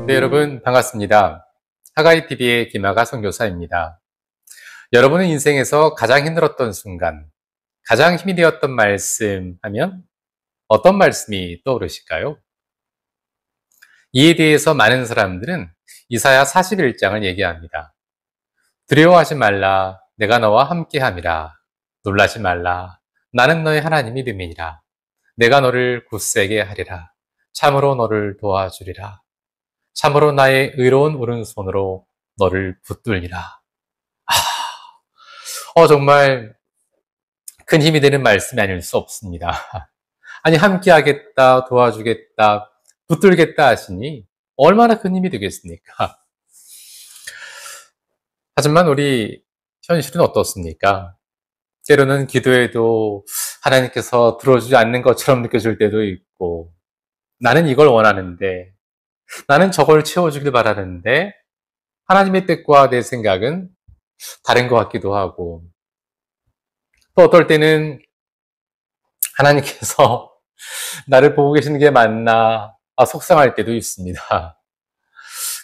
네, 여러분 반갑습니다. 하가이TV의 김하가 선교사입니다. 여러분의 인생에서 가장 힘들었던 순간, 가장 힘이 되었던 말씀 하면 어떤 말씀이 떠오르실까요? 이에 대해서 많은 사람들은 이사야 41장을 얘기합니다. 두려워하지 말라, 내가 너와 함께함이라. 놀라지 말라, 나는 너의 하나님이 됨이니라. 내가 너를 굳세게 하리라. 참으로 너를 도와주리라. 참으로 나의 의로운 오른손으로 너를 붙들리라. 정말 큰 힘이 되는 말씀이 아닐 수 없습니다. 아니, 함께하겠다, 도와주겠다, 붙들겠다 하시니 얼마나 큰 힘이 되겠습니까? 하지만 우리 현실은 어떻습니까? 때로는 기도해도 하나님께서 들어주지 않는 것처럼 느껴질 때도 있고, 나는 이걸 원하는데, 나는 저걸 채워주길 바라는데, 하나님의 뜻과 내 생각은 다른 것 같기도 하고, 또 어떨 때는 하나님께서 나를 보고 계시는 게 맞나 속상할 때도 있습니다.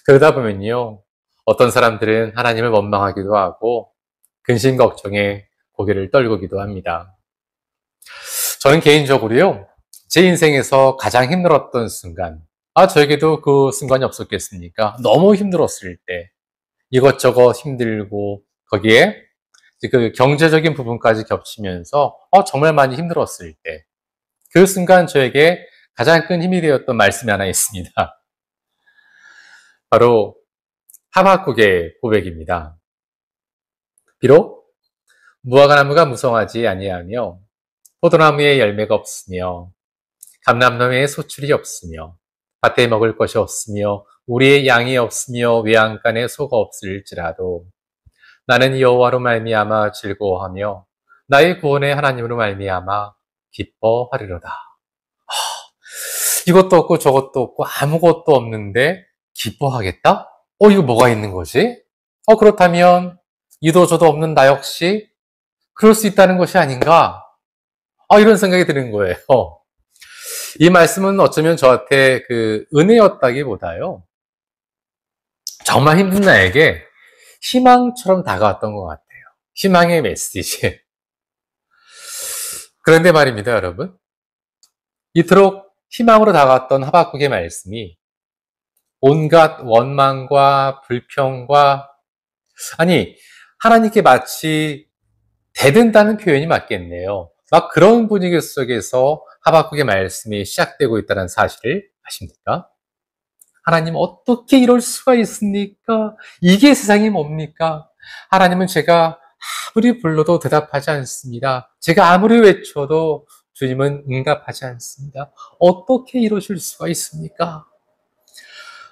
그러다 보면요, 어떤 사람들은 하나님을 원망하기도 하고 근심 걱정에 고개를 떨구기도 합니다. 저는 개인적으로요, 제 인생에서 가장 힘들었던 순간, 저에게도 그 순간이 없었겠습니까? 너무 힘들었을 때, 이것저것 힘들고 거기에 그 경제적인 부분까지 겹치면서 정말 많이 힘들었을 때, 그 순간 저에게 가장 큰 힘이 되었던 말씀이 하나 있습니다. 바로 하박국의 고백입니다. 비록 무화과나무가 무성하지 아니하며 포도나무에 열매가 없으며 감람나무에 소출이 없으며 밭에 먹을 것이 없으며 우리의 양이 없으며 외양간에 소가 없을지라도 나는 여호와로 말미암아 즐거워하며 나의 구원의 하나님으로 말미암아 기뻐하리로다. 이것도 없고 저것도 없고 아무것도 없는데 기뻐하겠다? 이거 뭐가 있는 거지? 그렇다면 이도 저도 없는 나 역시 그럴 수 있다는 것이 아닌가? 이런 생각이 드는 거예요. 이 말씀은 어쩌면 저한테 그 은혜였다기보다요, 정말 힘든 나에게 희망처럼 다가왔던 것 같아요. 희망의 메시지. 그런데 말입니다, 여러분. 이토록 희망으로 다가왔던 하박국의 말씀이 온갖 원망과 불평과, 하나님께 마치 대든다는 표현이 맞겠네요. 막 그런 분위기 속에서 하박국의 말씀이 시작되고 있다는 사실을 아십니까? 하나님, 어떻게 이럴 수가 있습니까? 이게 세상이 뭡니까? 하나님은 제가 아무리 불러도 대답하지 않습니다. 제가 아무리 외쳐도 주님은 응답하지 않습니다. 어떻게 이러실 수가 있습니까?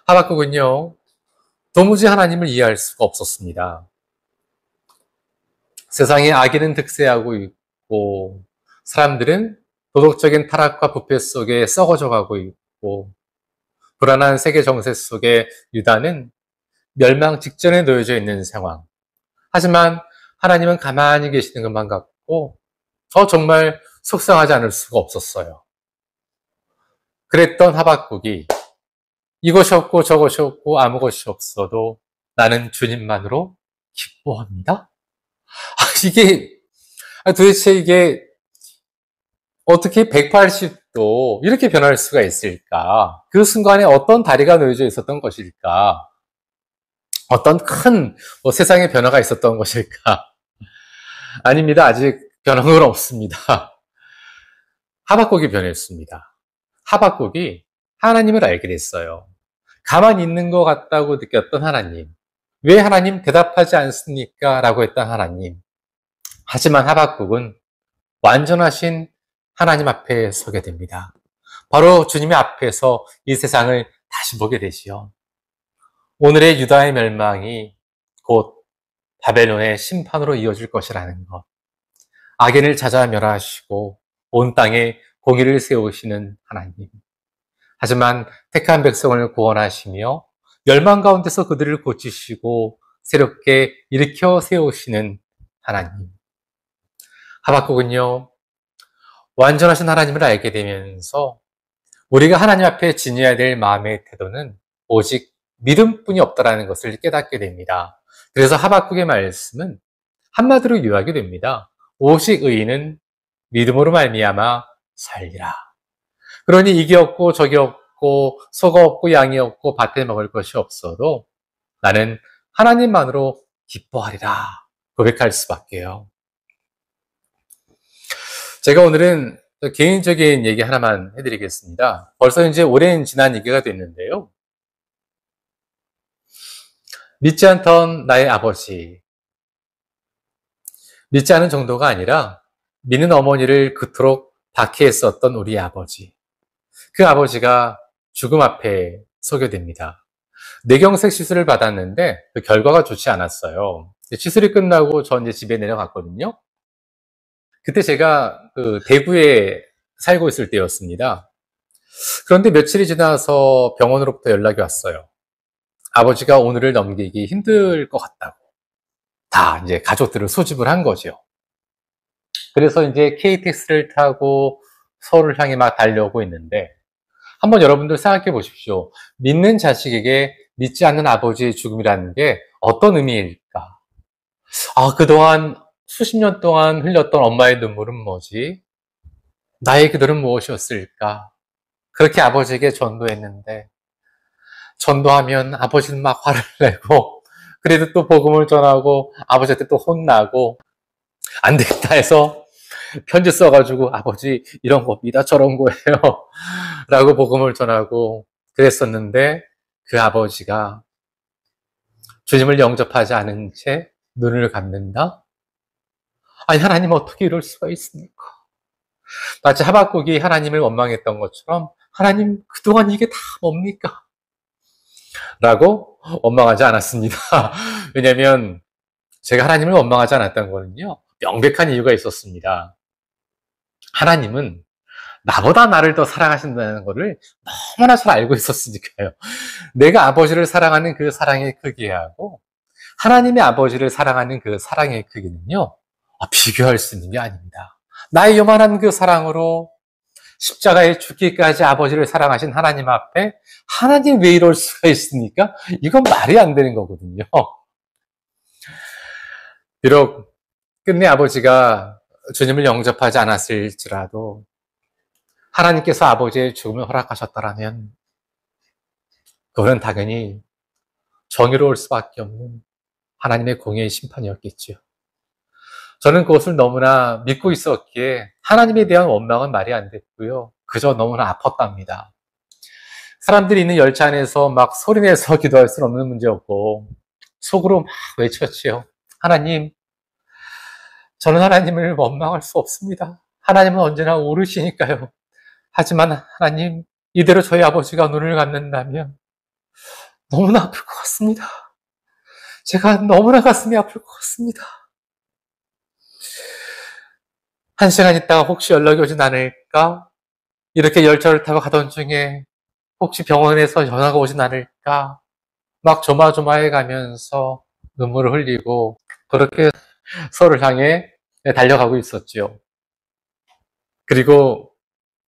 하박국은요, 도무지 하나님을 이해할 수가 없었습니다. 세상에 악인은 득세하고 있고, 사람들은 도덕적인 타락과 부패 속에 썩어져 가고 있고, 불안한 세계 정세 속에 유다는 멸망 직전에 놓여져 있는 상황. 하지만 하나님은 가만히 계시는 것만 같고, 정말 속상하지 않을 수가 없었어요. 그랬던 하박국이 이것이 없고 저것이 없고 아무것이 없어도 나는 주님만으로 기뻐합니다. 도대체 이게 어떻게 180도 이렇게 변할 수가 있을까? 그 순간에 어떤 다리가 놓여져 있었던 것일까? 어떤 큰 세상의 변화가 있었던 것일까? 아닙니다. 아직 변한 건 없습니다. 하박국이 변했습니다. 하박국이 하나님을 알게 됐어요. 가만히 있는 것 같다고 느꼈던 하나님. 왜 하나님 대답하지 않습니까? 라고 했던 하나님. 하지만 하박국은 완전하신 하나님 앞에 서게 됩니다. 바로 주님의 앞에서 이 세상을 다시 보게 되시요. 오늘의 유다의 멸망이 곧 바벨론의 심판으로 이어질 것이라는 것. 악인을 찾아 멸하시고 온 땅에 공의를 세우시는 하나님. 하지만 택한 백성을 구원하시며 멸망 가운데서 그들을 고치시고 새롭게 일으켜 세우시는 하나님. 하박국은요, 완전하신 하나님을 알게 되면서 우리가 하나님 앞에 지녀야 될 마음의 태도는 오직 믿음뿐이 없다라는 것을 깨닫게 됩니다. 그래서 하박국의 말씀은 한마디로 요약이 됩니다. 오직 의인은 믿음으로 말미암아 살리라. 그러니 이게 없고 저기 없고 소가 없고 양이 없고 밭에 먹을 것이 없어도 나는 하나님만으로 기뻐하리라 고백할 수밖에요. 제가 오늘은 개인적인 얘기 하나만 해드리겠습니다. 벌써 이제 오랜 지난 얘기가 됐는데요. 믿지 않던 나의 아버지, 믿지 않은 정도가 아니라 믿는 어머니를 그토록 박해했었던 우리 아버지. 그 아버지가 죽음 앞에 서게 됩니다. 뇌경색 시술을 받았는데 그 결과가 좋지 않았어요. 시술이 끝나고 전 이제 집에 내려갔거든요. 그때 제가 그 대구에 살고 있을 때였습니다. 그런데 며칠이 지나서 병원으로부터 연락이 왔어요. 아버지가 오늘을 넘기기 힘들 것 같다고. 다 이제 가족들을 소집을 한 거죠. 그래서 이제 KTX를 타고 서울을 향해 막 달려오고 있는데 한번 여러분들 생각해 보십시오. 믿는 자식에게 믿지 않는 아버지의 죽음이라는 게 어떤 의미일까? 그동안 수십 년 동안 흘렸던 엄마의 눈물은 뭐지? 나의 기도는 무엇이었을까? 그렇게 아버지에게 전도했는데 전도하면 아버지는 막 화를 내고 그래도 또 복음을 전하고 아버지한테 또 혼나고 안 되겠다 해서 편지 써가지고 아버지 이런 겁니다 저런 거예요 라고 복음을 전하고 그랬었는데 그 아버지가 주님을 영접하지 않은 채 눈을 감는다? 아니 하나님 어떻게 이럴 수가 있습니까? 마치 하박국이 하나님을 원망했던 것처럼 하나님 그동안 이게 다 뭡니까? 라고 원망하지 않았습니다. 왜냐하면 제가 하나님을 원망하지 않았던 거는요. 명백한 이유가 있었습니다. 하나님은 나보다 나를 더 사랑하신다는 것을 너무나 잘 알고 있었으니까요. 내가 아버지를 사랑하는 그 사랑의 크기하고 하나님의 아버지를 사랑하는 그 사랑의 크기는요. 비교할 수 있는 게 아닙니다. 나의 요만한 그 사랑으로 십자가에 죽기까지 아버지를 사랑하신 하나님 앞에 하나님 왜 이럴 수가 있습니까? 이건 말이 안 되는 거거든요. 비록 끝내 아버지가 주님을 영접하지 않았을지라도 하나님께서 아버지의 죽음을 허락하셨더라면 그거는 당연히 정의로울 수밖에 없는 하나님의 공의의 심판이었겠지요. 저는 그것을 너무나 믿고 있었기에 하나님에 대한 원망은 말이 안 됐고요. 그저 너무나 아팠답니다. 사람들이 있는 열차 안에서 막 소리내서 기도할 수는 없는 문제였고 속으로 막 외쳤지요. 하나님, 저는 하나님을 원망할 수 없습니다. 하나님은 언제나 오르시니까요. 하지만 하나님, 이대로 저희 아버지가 눈을 감는다면 너무나 아플 것 같습니다. 제가 너무나 가슴이 아플 것 같습니다. 한 시간 있다가 혹시 연락이 오진 않을까? 이렇게 열차를 타고 가던 중에 혹시 병원에서 전화가 오진 않을까? 막 조마조마해 가면서 눈물을 흘리고 그렇게 서로를 향해 달려가고 있었지요. 그리고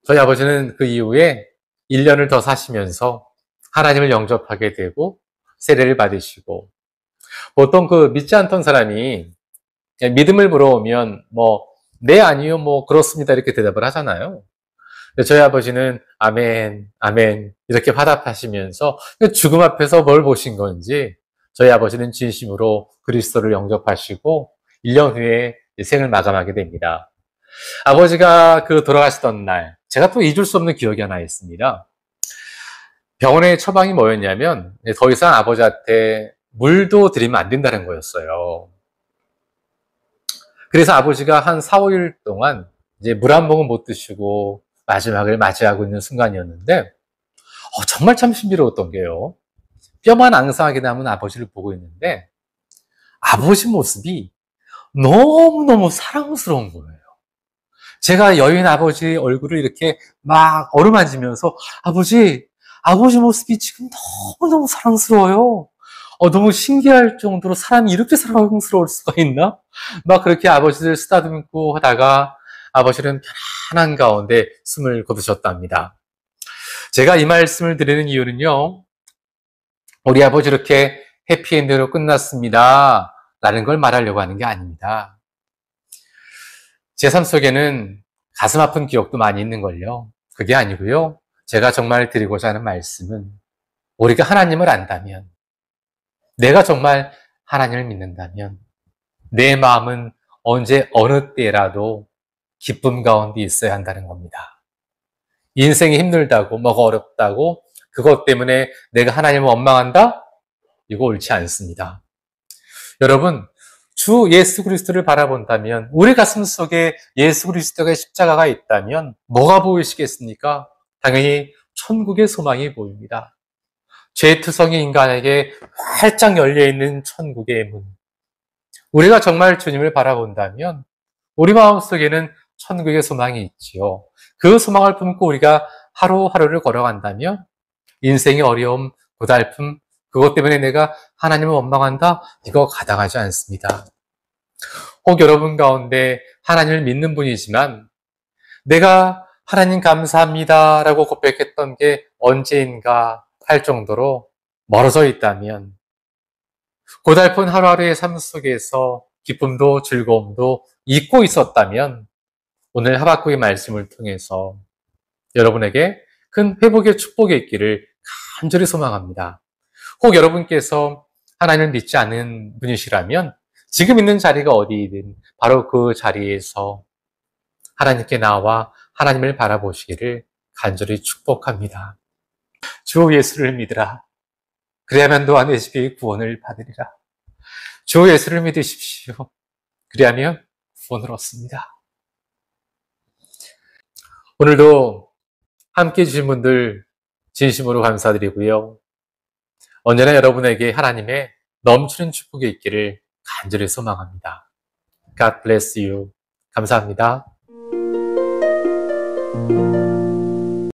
저희 아버지는 그 이후에 1년을 더 사시면서 하나님을 영접하게 되고 세례를 받으시고 보통 그 믿지 않던 사람이 믿음을 물어오면 네, 아니요, 그렇습니다. 이렇게 대답을 하잖아요. 저희 아버지는 아멘, 아멘, 이렇게 화답하시면서 죽음 앞에서 뭘 보신 건지 저희 아버지는 진심으로 그리스도를 영접하시고 1년 후에 생을 마감하게 됩니다. 아버지가 그 돌아가시던 날, 제가 또 잊을 수 없는 기억이 하나 있습니다. 병원의 처방이 뭐였냐면 더 이상 아버지한테 물도 드리면 안 된다는 거였어요. 그래서 아버지가 한 4, 5일 동안 이제 물 한 모금 못 드시고 마지막을 맞이하고 있는 순간이었는데 정말 참 신비로웠던 게요. 뼈만 앙상하게 남은 아버지를 보고 있는데 아버지 모습이 너무너무 사랑스러운 거예요. 제가 여인 아버지 얼굴을 이렇게 막 어루만지면서 아버지 모습이 지금 너무너무 사랑스러워요. 너무 신기할 정도로 사람이 이렇게 사랑스러울 수가 있나? 막 그렇게 아버지를 쓰다듬고 하다가 아버지는 편안한 가운데 숨을 거두셨답니다. 제가 이 말씀을 드리는 이유는요. 우리 아버지 이렇게 해피엔드로 끝났습니다. 라는 걸 말하려고 하는 게 아닙니다. 제 삶 속에는 가슴 아픈 기억도 많이 있는걸요. 그게 아니고요. 제가 정말 드리고자 하는 말씀은 우리가 하나님을 안다면, 내가 정말 하나님을 믿는다면 내 마음은 언제 어느 때라도 기쁨 가운데 있어야 한다는 겁니다. 인생이 힘들다고 뭐가 어렵다고 그것 때문에 내가 하나님을 원망한다? 이거 옳지 않습니다. 여러분, 주 예수 그리스도를 바라본다면, 우리 가슴 속에 예수 그리스도의 십자가가 있다면 뭐가 보이시겠습니까? 당연히 천국의 소망이 보입니다. 죄투성이 인간에게 활짝 열려있는 천국의 문. 우리가 정말 주님을 바라본다면 우리 마음속에는 천국의 소망이 있지요. 그 소망을 품고 우리가 하루하루를 걸어간다면 인생의 어려움, 고달픔, 그것 때문에 내가 하나님을 원망한다? 이거 가당하지 않습니다. 혹 여러분 가운데 하나님을 믿는 분이지만 내가 하나님 감사합니다 라고 고백했던 게 언제인가 할 정도로 멀어져 있다면, 고달픈 하루하루의 삶 속에서 기쁨도 즐거움도 잊고 있었다면 오늘 하박국의 말씀을 통해서 여러분에게 큰 회복의 축복이 있기를 간절히 소망합니다. 혹 여러분께서 하나님을 믿지 않는 분이시라면 지금 있는 자리가 어디이든 바로 그 자리에서 하나님께 나와 하나님을 바라보시기를 간절히 축복합니다. 주 예수를 믿으라. 그래야만 너와 내 집이 구원을 받으리라. 주 예수를 믿으십시오. 그래야면 구원을 얻습니다. 오늘도 함께 해주신 분들 진심으로 감사드리고요. 언제나 여러분에게 하나님의 넘치는 축복이 있기를 간절히 소망합니다. God bless you. 감사합니다.